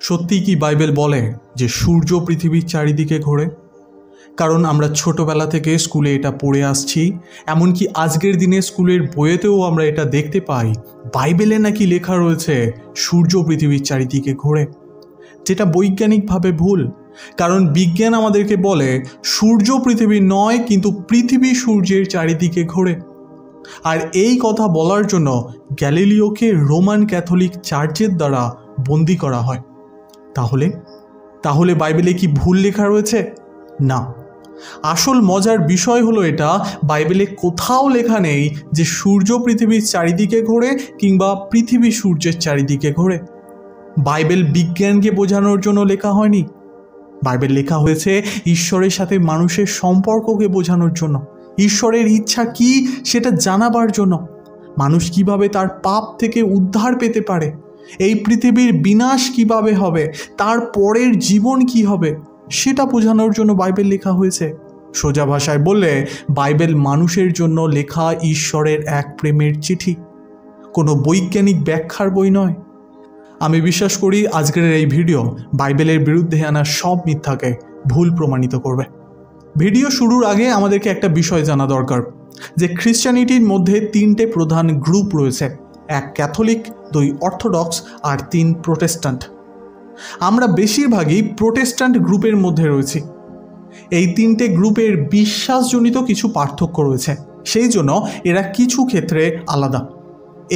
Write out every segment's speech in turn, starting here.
সত্যি কি বাইবেল বলে যে সূর্য পৃথিবীর চারিদিকে ঘোরে? কারণ আমরা ছোটবেলা থেকে স্কুলে এটা পড়ে আসছি, এমনকি আজকের দিনে স্কুলের বইয়েতেও আমরা এটা দেখতে পাই। বাইবেলে নাকি লেখা রয়েছে সূর্য পৃথিবীর চারিদিকে ঘোরে, যেটা বৈজ্ঞানিকভাবে ভুল। কারণ বিজ্ঞান আমাদেরকে বলে সূর্য পৃথিবীর নয়, কিন্তু পৃথিবী সূর্যের চারিদিকে ঘোরে। আর এই কথা বলার জন্য গ্যালিলিওকে রোমান ক্যাথলিক চার্চের দ্বারা বন্দী করা হয়। তাহলে বাইবেলে কি ভুল লেখা রয়েছে? না। আসল মজার বিষয় হলো এটা, বাইবেলে কোথাও লেখা নেই যে সূর্য পৃথিবীর চারিদিকে ঘোরে কিংবা পৃথিবী সূর্যের চারিদিকে ঘোরে। বাইবেল বিজ্ঞানকে বোঝানোর জন্য লেখা হয়নি। বাইবেল লেখা হয়েছে ঈশ্বরের সাথে মানুষের সম্পর্ককে বোঝানোর জন্য, ঈশ্বরের ইচ্ছা কি সেটা জানাবার জন্য, মানুষ কিভাবে তার পাপ থেকে উদ্ধার পেতে পারে, এই পৃথিবীর বিনাশ কিভাবে হবে, তার পরের জীবন কি হবে, সেটা বোঝানোর জন্য বাইবেল লেখা হয়েছে। সোজা ভাষায় বললে বাইবেল মানুষের জন্য লেখা ঈশ্বরের এক প্রেমের চিঠি, কোনো বৈজ্ঞানিক ব্যাখ্যার বই নয়। আমি বিশ্বাস করি আজকের এই ভিডিও বাইবেলের বিরুদ্ধে আনা সব মিথ্যাকে ভুল প্রমাণিত করবে। ভিডিও শুরুর আগে আমাদেরকে একটা বিষয় জানা দরকার যে খ্রিস্টানিটির মধ্যে 3টে প্রধান গ্রুপ রয়েছে, 1 ক্যাথলিক, 2 অর্থোডক্স আর 3 প্রোটেস্ট্যান্ট। আমরা বেশিরভাগই প্রোটেস্ট্যান্ট গ্রুপের মধ্যে রয়েছি। এই 3টে গ্রুপের বিশ্বাসজনিত কিছু পার্থক্য রয়েছে, সেই জন্য এরা কিছু ক্ষেত্রে আলাদা।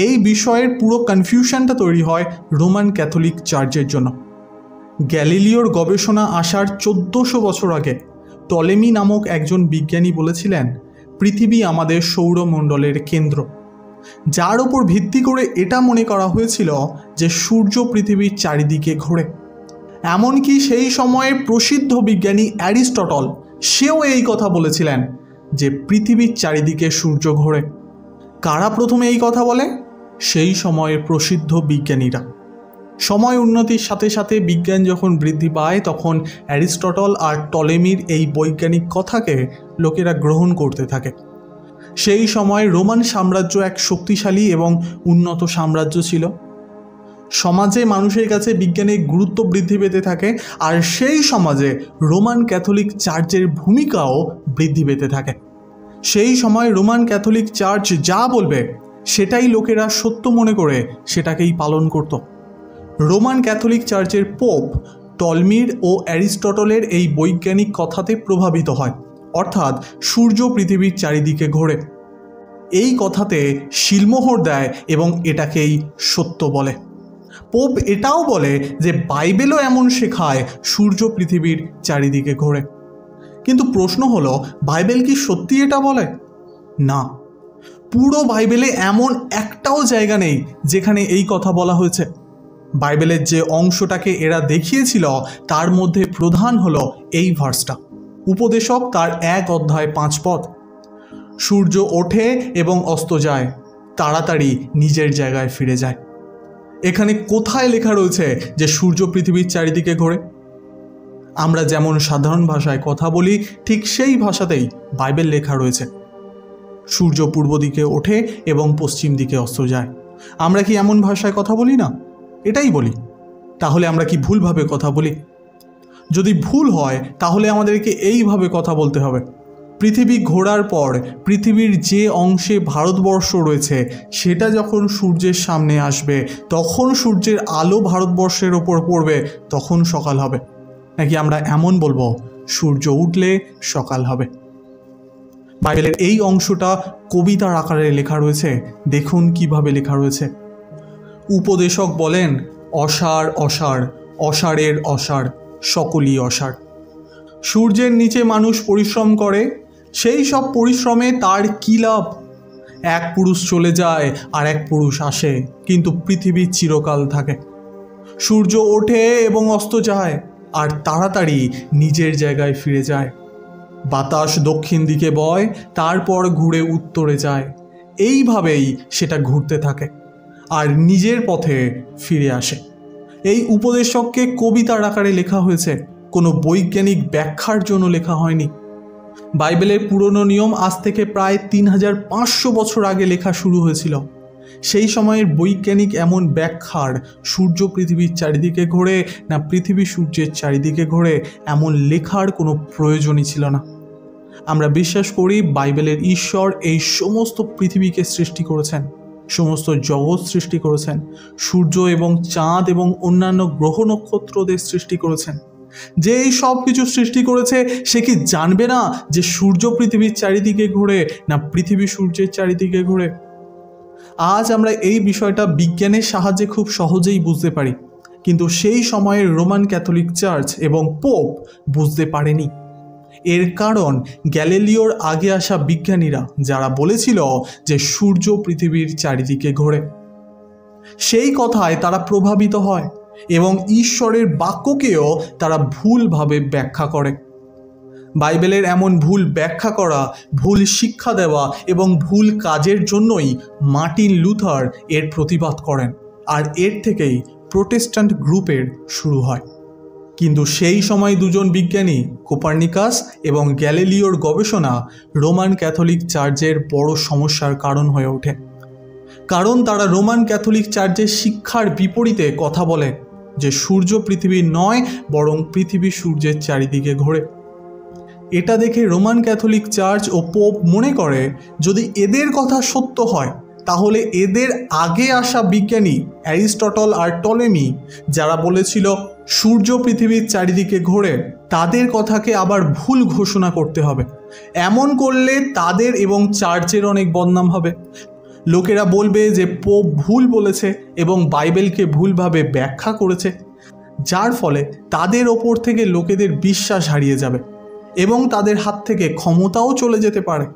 এই বিষয়ের পুরো কনফিউশনটা তৈরি হয় রোমান ক্যাথলিক চার্চের জন্য। গ্যালিলিওর গবেষণা আসার 1400 বছর আগে টলেমি নামক একজন বিজ্ঞানী বলেছিলেন পৃথিবী আমাদের সৌরমণ্ডলের কেন্দ্র, যার ওপর ভিত্তি করে এটা মনে করা হয়েছিল যে সূর্য পৃথিবীর চারিদিকে ঘোরে। এমনকি সেই সময়ের প্রসিদ্ধ বিজ্ঞানী অ্যারিস্টটল, সেও এই কথা বলেছিলেন যে পৃথিবীর চারিদিকে সূর্য ঘোরে। কারা প্রথমে এই কথা বলে? সেই সময়ের প্রসিদ্ধ বিজ্ঞানীরা। সময় উন্নতির সাথে সাথে বিজ্ঞান যখন বৃদ্ধি পায়, তখন অ্যারিস্টটল আর টলেমির এই বৈজ্ঞানিক কথাকে লোকেরা গ্রহণ করতে থাকে। সেই সময় রোমান সাম্রাজ্য এক শক্তিশালী এবং উন্নত সাম্রাজ্য ছিল। সমাজে মানুষের কাছে বিজ্ঞানের গুরুত্ব বৃদ্ধি পেতে থাকে, আর সেই সমাজে রোমান ক্যাথলিক চার্চের ভূমিকাও বৃদ্ধি পেতে থাকে। সেই সময় রোমান ক্যাথলিক চার্চ যা বলবে সেটাই লোকেরা সত্য মনে করে সেটাকেই পালন করত। রোমান ক্যাথলিক চার্চের পোপ টলমির ও অ্যারিস্টটলের এই বৈজ্ঞানিক কথাতে প্রভাবিত হয়, অর্থাৎ সূর্য পৃথিবীর চারিদিকে ঘোরে। এই কথাতে শিলমোহর দেয় এবং এটাকেই সত্য বলে। পোপ এটাও বলে যে বাইবেলও এমন শেখায় সূর্য পৃথিবীর চারিদিকে ঘোরে। কিন্তু প্রশ্ন হলো, বাইবেল কি সত্যি এটা বলে? না। পুরো বাইবেলে এমন একটাও জায়গা নেই যেখানে এই কথা বলা হয়েছে। বাইবেলের যে অংশটাকে এরা দেখিয়েছিল তার মধ্যে প্রধান হলো এই ভার্সটা। উপদেশক তার 1 অধ্যায় 5 পদ। সূর্য ওঠে এবং অস্ত যায়, তাড়াতাড়ি নিজের জায়গায় ফিরে যায়। এখানে কোথায় লেখা রয়েছে যে সূর্য পৃথিবীর চারিদিকে ঘোরে? আমরা যেমন সাধারণ ভাষায় কথা বলি, ঠিক সেই ভাষাতেই বাইবেল লেখা রয়েছে সূর্য পূর্ব দিকে ওঠে এবং পশ্চিম দিকে অস্ত যায়। আমরা কি এমন ভাষায় কথা বলি না? এটাই বলি। তাহলে আমরা কি ভুলভাবে কথা বলি? যদি ভুল হয় তাহলে আমাদেরকে এইভাবে কথা বলতে হবে, পৃথিবী ঘোরার পর পৃথিবীর যে অংশে ভারতবর্ষ রয়েছে সেটা যখন সূর্যের সামনে আসবে, তখন সূর্যের আলো ভারতবর্ষের ওপর পড়বে, তখন সকাল হবে। নাকি আমরা এমন বলবো সূর্য উঠলে সকাল হবে? বাইবেলের এই অংশটা কবিতার আকারে লেখা রয়েছে। দেখুন কিভাবে লেখা রয়েছে। উপদেশক বলেন, অসাড় অসাড়, অসাড়ের অসাড়, সকলই অসাড়। সূর্যের নিচে মানুষ পরিশ্রম করে, সেই সব পরিশ্রমে তার কী লাভ? এক পুরুষ চলে যায় আর এক পুরুষ আসে, কিন্তু পৃথিবী চিরকাল থাকে। সূর্য ওঠে এবং অস্ত যায় আর তাড়াতাড়ি নিজের জায়গায় ফিরে যায়। বাতাস দক্ষিণ দিকে বয়, তারপর ঘুরে উত্তরে যায়। এইভাবেই সেটা ঘুরতে থাকে আর নিজের পথে ফিরে আসে। এই উপদেশককে কবিতার আকারে লেখা হয়েছে, কোনো বৈজ্ঞানিক ব্যাখ্যার জন্য লেখা হয়নি। বাইবেলের পুরনো নিয়ম আজ থেকে প্রায় 3500 বছর আগে লেখা শুরু হয়েছিল। সেই সময়ের বৈজ্ঞানিক এমন ব্যাখ্যার সূর্য পৃথিবীর চারিদিকে ঘোরে না পৃথিবী সূর্যের চারিদিকে ঘোরে এমন লেখার কোনো প্রয়োজনই ছিল না। আমরা বিশ্বাস করি বাইবেলের ঈশ্বর এই সমস্ত পৃথিবীকে সৃষ্টি করেছেন, সমস্ত জগৎ সৃষ্টি করেছেন, সূর্য এবং চাঁদ এবং অন্যান্য গ্রহ নক্ষত্রদের সৃষ্টি করেছেন। যে এই সব কিছু সৃষ্টি করেছে সে কি জানবে না যে সূর্য পৃথিবীর চারিদিকে ঘোরে না পৃথিবী সূর্যের চারিদিকে ঘোরে? আজ আমরা এই বিষয়টা বিজ্ঞানের সাহায্যে খুব সহজেই বুঝতে পারি, কিন্তু সেই সময়ের রোমান ক্যাথলিক চার্চ এবং পোপ বুঝতে পারেনি। এর কারণ গ্যালিলিওর আগে আসা বিজ্ঞানীরা যারা বলেছিল যে সূর্য পৃথিবীর চারিদিকে ঘোরে, সেই কথায় তারা প্রভাবিত হয় এবং ঈশ্বরের বাক্যকেও তারা ভুলভাবে ব্যাখ্যা করে। বাইবেলের এমন ভুল ব্যাখ্যা করা, ভুল শিক্ষা দেওয়া এবং ভুল কাজের জন্যই মার্টিন লুথার এর প্রতিবাদ করেন, আর এর থেকেই প্রোটেস্ট্যান্ট গ্রুপের শুরু হয়। কিন্তু সেই সময় দুজন বিজ্ঞানী কোপার্নিকাস এবং গ্যালিলিওর গবেষণা রোমান ক্যাথলিক চার্চের বড় সমস্যার কারণ হয়ে ওঠে, কারণ তারা রোমান ক্যাথলিক চার্চের শিক্ষার বিপরীতে কথা বলে যে সূর্য পৃথিবীর নয় বরং পৃথিবী সূর্যের চারিদিকে ঘোরে। এটা দেখে রোমান ক্যাথলিক চার্চ ও পোপ মনে করে যদি এদের কথা সত্য হয় তাহলে এদের আগে আসা বিজ্ঞানী অ্যারিস্টটল আর টলেমি যারা বলেছিল সূর্য পৃথিবীর চারিদিকে ঘোরে, তাদের কথাকে আবার ভুল ঘোষণা করতে হবে। এমন করলে তাদের এবং চার্চের অনেক বদনাম হবে। লোকেরা বলবে যে পোপ ভুল বলেছে এবং বাইবেলকে ভুলভাবে ব্যাখ্যা করেছে, যার ফলে তাদের ওপর থেকে লোকেদের বিশ্বাস হারিয়ে যাবে এবং তাদের হাত থেকে ক্ষমতাও চলে যেতে পারে।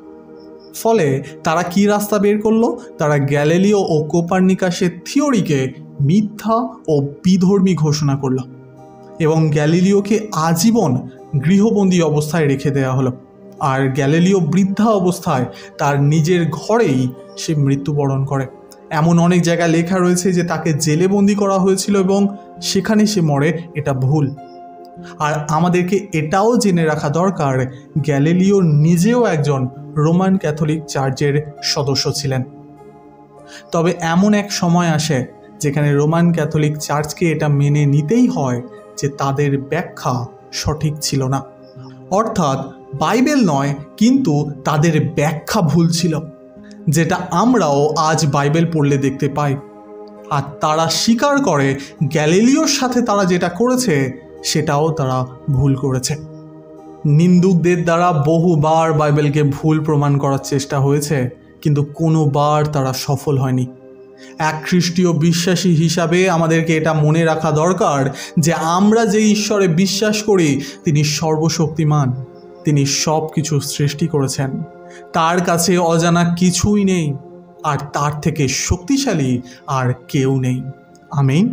ফলে তারা কি রাস্তা বের করলো? তারা গ্যালিলিও ও কোপার্নিকাসের থিওরিকে মিথ্যা ও বিধর্মী ঘোষণা করলো এবং গ্যালিলিওকে আজীবন গৃহবন্দী অবস্থায় রেখে দেওয়া হলো। আর গ্যালিলিও বৃদ্ধা অবস্থায় তার নিজের ঘরেই সে মৃত্যুবরণ করে। এমন অনেক জায়গায় লেখা রয়েছে যে তাকে জেলে বন্দি করা হয়েছিল এবং সেখানে সে মরে। এটা ভুল। আর আমাদেরকে এটাও জেনে রাখা দরকার গ্যালিলিও নিজেও একজন রোমান ক্যাথলিক চার্চের সদস্য ছিলেন। তবে এমন এক সময় আসে যেখানে রোমান ক্যাথলিক চার্চকে এটা মেনে নিতেই হয় যে তাদের ব্যাখ্যা সঠিক ছিল না, অর্থাৎ বাইবেল নয় কিন্তু তাদের ব্যাখ্যা ভুল ছিল, যেটা আমরাও আজ বাইবেল পড়লে দেখতে পাই। আর তারা স্বীকার করে গ্যালিলিওর সাথে তারা যেটা করেছে সেটাও তারা ভুল করেছে। নিন্দুকদের দ্বারা বহুবার বাইবেলকে ভুল প্রমাণ করার চেষ্টা হয়েছে, কিন্তু কোনোবার তারা সফল হয়নি। এক খ্রিস্টীয় বিশ্বাসী হিসাবে আমাদেরকে এটা মনে রাখা দরকার যে আমরা যে ঈশ্বরে বিশ্বাস করি তিনি সর্বশক্তিমান, তিনি সব কিছু সৃষ্টি করেছেন, তার কাছে অজানা কিছুই নেই, আর তার থেকে শক্তিশালী আর কেউ নেই। আমিন।